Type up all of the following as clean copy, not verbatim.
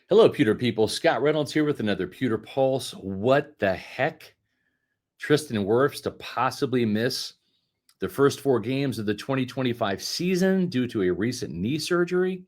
Hello, Pewter people. Scott Reynolds here with another Pewter Pulse. What the heck? Tristan Wirfs to possibly miss the first 4 games of the 2025 season due to a recent knee surgery.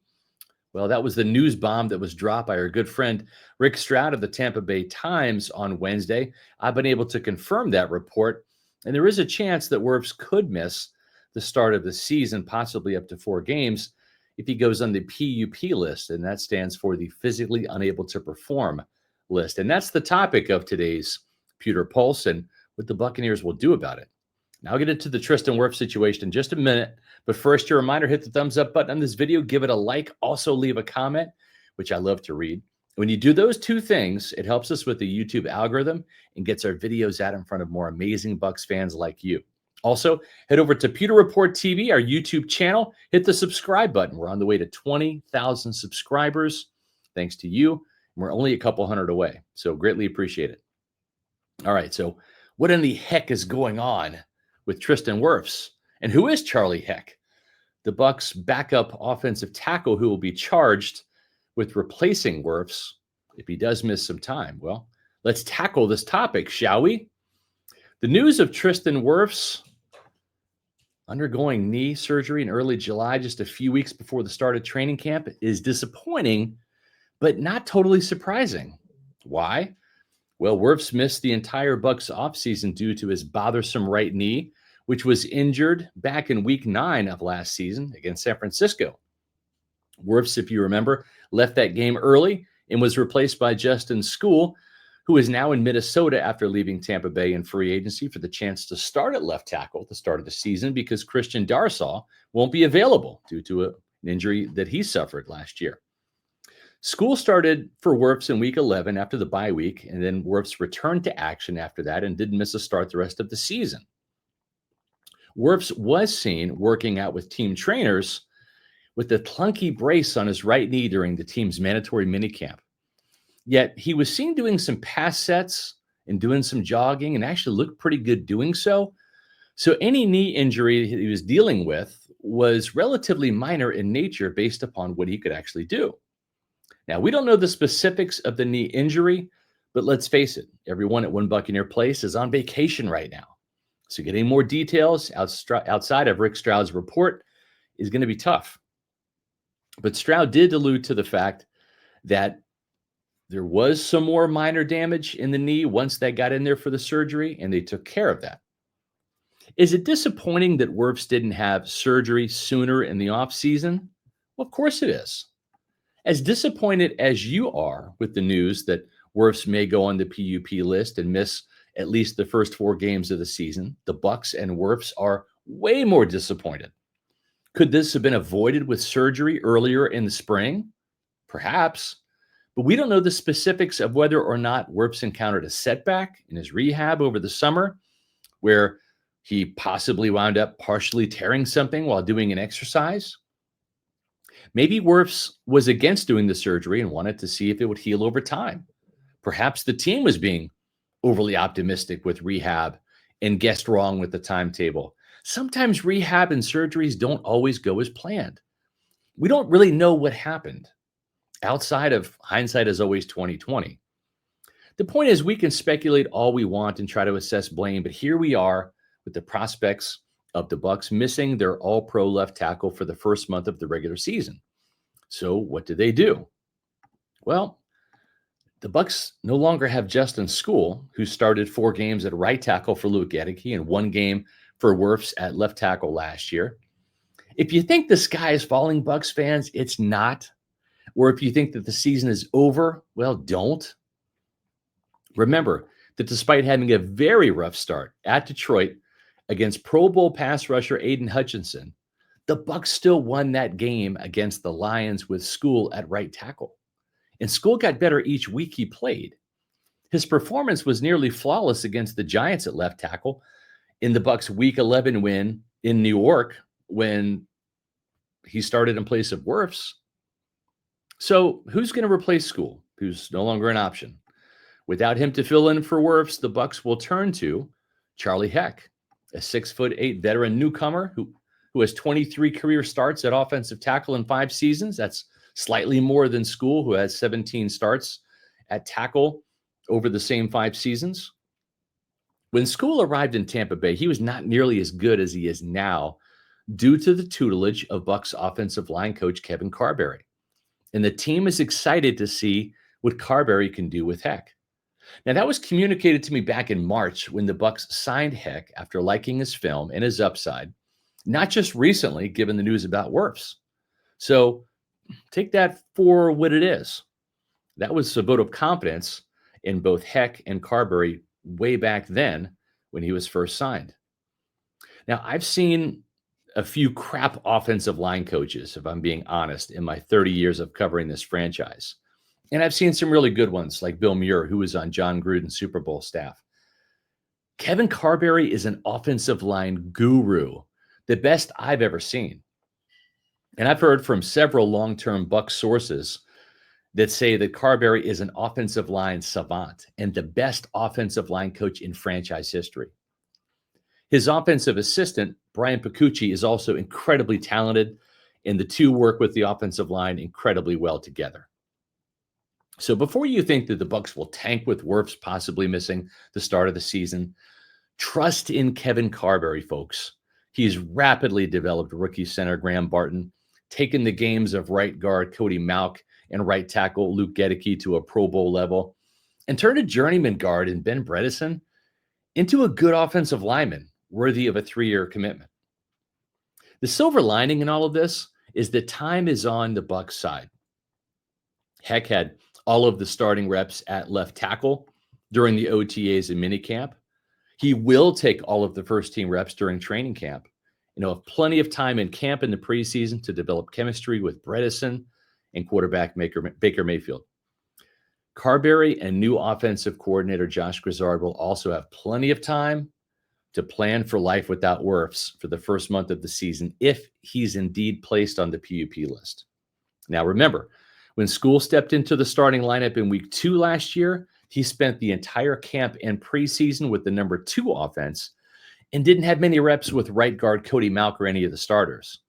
Well, that was the news bomb that was dropped by our good friend Rick Stroud of the Tampa Bay Times on Wednesday. I've been able to confirm that report, and there is a chance that Worfs could miss the start of the season, possibly up to 4 games, if he goes on the PUP list, and that stands for the physically unable to perform list. And that's the topic of today's Pewter Pulse and what the Buccaneers will do about it. Now I'll get into the Tristan Wirfs situation in just a minute. But first, your reminder, hit the thumbs up button on this video, give it a like, also leave a comment, which I love to read. When you do those 2 things, it helps us with the YouTube algorithm and gets our videos out in front of more amazing Bucs fans like you. Also, head over to Pewter Report TV, our YouTube channel. Hit the subscribe button. We're on the way to 20,000 subscribers. Thanks to you. We're only a couple hundred away, so greatly appreciate it. All right, so what in the heck is going on with Tristan Wirfs? And who is Charlie Heck, the Bucs' backup offensive tackle who will be charged with replacing Wirfs if he does miss some time? Well, let's tackle this topic, shall we? The news of Tristan Wirfs undergoing knee surgery in early July, just a few weeks before the start of training camp, is disappointing, but not totally surprising. Why? Well, Worfs missed the entire Bucs offseason due to his bothersome right knee, which was injured back in week 9 of last season against San Francisco. Worfs, if you remember, left that game early and was replaced by Justin Skule, who is now in Minnesota after leaving Tampa Bay in free agency for the chance to start at left tackle at the start of the season because Christian Darsaw won't be available due to an injury that he suffered last year. Skule started for Worfs in week 11 after the bye week, and then Worfs returned to action after that and didn't miss a start the rest of the season. Worfs was seen working out with team trainers with a clunky brace on his right knee during the team's mandatory minicamp. Yet he was seen doing some pass sets and doing some jogging and actually looked pretty good doing so. So any knee injury he was dealing with was relatively minor in nature based upon what he could actually do. Now, we don't know the specifics of the knee injury, but let's face it, everyone at One Buccaneer Place is on vacation right now. So getting more details outside of Rick Stroud's report is going to be tough. But Stroud did allude to the fact that there was some more minor damage in the knee once they got in there for the surgery, and they took care of that. Is it disappointing that Worfs didn't have surgery sooner in the offseason? Well, of course it is. As disappointed as you are with the news that Worfs may go on the PUP list and miss at least the first 4 games of the season, the Bucs and Worfs are way more disappointed. Could this have been avoided with surgery earlier in the spring? Perhaps. But we don't know the specifics of whether or not Worfs encountered a setback in his rehab over the summer, where he possibly wound up partially tearing something while doing an exercise. Maybe Worfs was against doing the surgery and wanted to see if it would heal over time. Perhaps the team was being overly optimistic with rehab and guessed wrong with the timetable. Sometimes rehab and surgeries don't always go as planned. We don't really know what happened. Outside of hindsight is always 2020. The point is, we can speculate all we want and try to assess blame, but here we are with the prospects of the Bucs missing their All-Pro left tackle for the first month of the regular season. So what do? Well, the Bucs no longer have Justin Skule, who started 4 games at right tackle for Luke Gedeke and 1 game for Worfs at left tackle last year. If you think the sky is falling, Bucs fans, it's not. Or if you think that the season is over, well, don't. Remember that despite having a very rough start at Detroit against Pro Bowl pass rusher Aiden Hutchinson, the Bucs still won that game against the Lions with Skule at right tackle. And Skule got better each week he played. His performance was nearly flawless against the Giants at left tackle in the Bucs' Week 11 win in New York when he started in place of Worfs. So who's going to replace Skule, who's no longer an option? Without him to fill in for Worfs, the Bucs will turn to Charlie Heck, a 6'8" veteran newcomer who has 23 career starts at offensive tackle in 5 seasons. That's slightly more than School, who has 17 starts at tackle over the same 5 seasons. When School arrived in Tampa Bay, he was not nearly as good as he is now due to the tutelage of Bucs offensive line coach Kevin Carberry. And the team is excited to see what Carberry can do with Heck. Now, that was communicated to me back in March when the Bucs signed Heck after liking his film and his upside, not just recently, given the news about Worfs. So take that for what it is. That was a vote of confidence in both Heck and Carberry way back then when he was first signed. Now, I've seen a few crap offensive line coaches, if I'm being honest, in my 30 years of covering this franchise. And I've seen some really good ones like Bill Muir, who was on John Gruden's Super Bowl staff. Kevin Carberry is an offensive line guru, the best I've ever seen. And I've heard from several long-term Bucs sources that say that Carberry is an offensive line savant and the best offensive line coach in franchise history. His offensive assistant, Brian Picucci, is also incredibly talented, and the two work with the offensive line incredibly well together. So before you think that the Bucs will tank with Worfs possibly missing the start of the season, trust in Kevin Carberry, folks. He's rapidly developed rookie center Graham Barton, taken the games of right guard Cody Mauch and right tackle Luke Gedeke to a Pro Bowl level, and turned a journeyman guard in Ben Bredesen into a good offensive lineman worthy of a 3-year commitment. The silver lining in all of this is that time is on the Bucs side. Heck had all of the starting reps at left tackle during the OTAs and minicamp. He will take all of the first team reps during training camp. Have plenty of time in camp in the preseason to develop chemistry with Bredesen and quarterback Baker Mayfield. Carberry and new offensive coordinator Josh Grizzard will also have plenty of time to plan for life without Worfs for the first month of the season if he's indeed placed on the PUP list. Now, remember, when School stepped into the starting lineup in week 2 last year, he spent the entire camp and preseason with the number 2 offense and didn't have many reps with right guard Cody Mauch or any of the starters.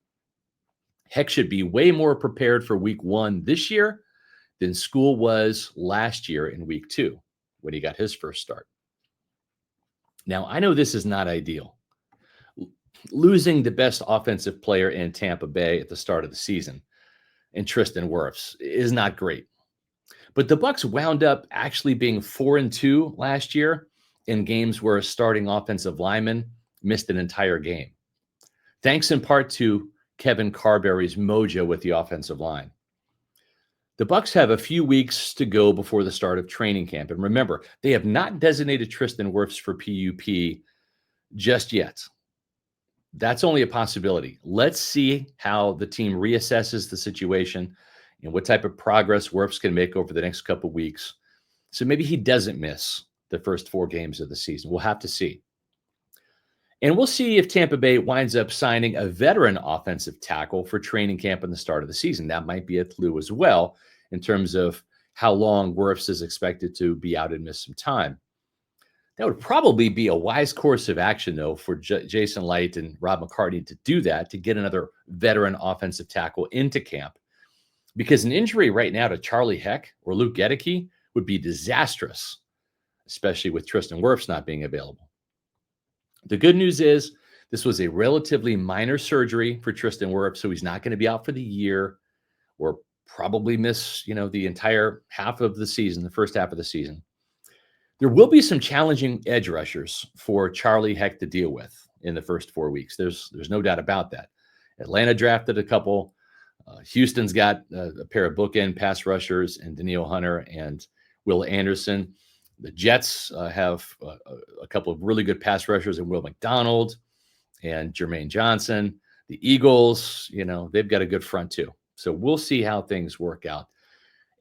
Heck should be way more prepared for week 1 this year than School was last year in week 2 when he got his first start. Now, I know this is not ideal. Losing the best offensive player in Tampa Bay at the start of the season, and Tristan Wirfs, is not great. But the Bucs wound up actually being 4-2 last year in games where a starting offensive lineman missed an entire game, thanks in part to Kevin Carberry's mojo with the offensive line. The Bucs have a few weeks to go before the start of training camp. And remember, they have not designated Tristan Wirfs for PUP just yet. That's only a possibility. Let's see how the team reassesses the situation and what type of progress Worfs can make over the next couple of weeks. So maybe he doesn't miss the first 4 games of the season. We'll have to see. And we'll see if Tampa Bay winds up signing a veteran offensive tackle for training camp in the start of the season. That might be a clue as well in terms of how long Worfs is expected to be out and miss some time. That would probably be a wise course of action, though, for Jason Light and Rob McCartney to do that, to get another veteran offensive tackle into camp. Because an injury right now to Charlie Heck or Luke Gedeke would be disastrous, especially with Tristan Wirfs not being available. The good news is this was a relatively minor surgery for Tristan Wirfs, so he's not going to be out for the year or probably miss, the entire half of the season, the first half of the season. There will be some challenging edge rushers for Charlie Heck to deal with in the first 4 weeks. There's no doubt about that. Atlanta drafted a couple. Houston's got a pair of bookend pass rushers and Danielle Hunter and Will Anderson. The Jets have a couple of really good pass rushers in Will McDonald and Jermaine Johnson. The Eagles, they've got a good front too. So we'll see how things work out.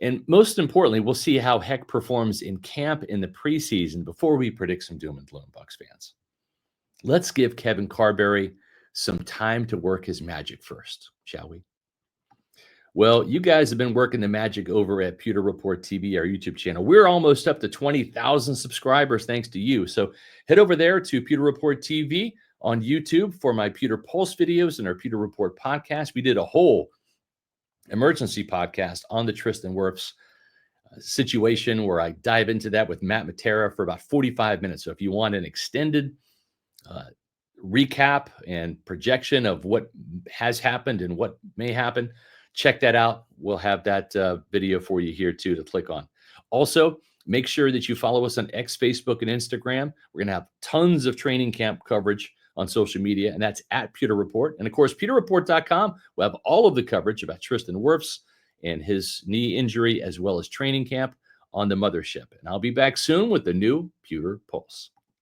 And most importantly, we'll see how Heck performs in camp in the preseason before we predict some doom and gloom, Bucs fans. Let's give Kevin Carberry some time to work his magic first, shall we? Well, you guys have been working the magic over at Pewter Report TV, our YouTube channel. We're almost up to 20,000 subscribers thanks to you. So head over there to Pewter Report TV on YouTube for my Pewter Pulse videos and our Pewter Report podcast. We did a whole emergency podcast on the Tristan Wirfs situation, where I dive into that with Matt Matera for about 45 minutes. So if you want an extended recap and projection of what has happened and what may happen, check that out. We'll have that video for you here too to click on. Also, make sure that you follow us on X, Facebook, and Instagram. We're going to have tons of training camp coverage on social media, and that's at Pewter Report. And of course, pewterreport.com will have all of the coverage about Tristan Wirfs and his knee injury, as well as training camp on the mothership. And I'll be back soon with the new Pewter Pulse.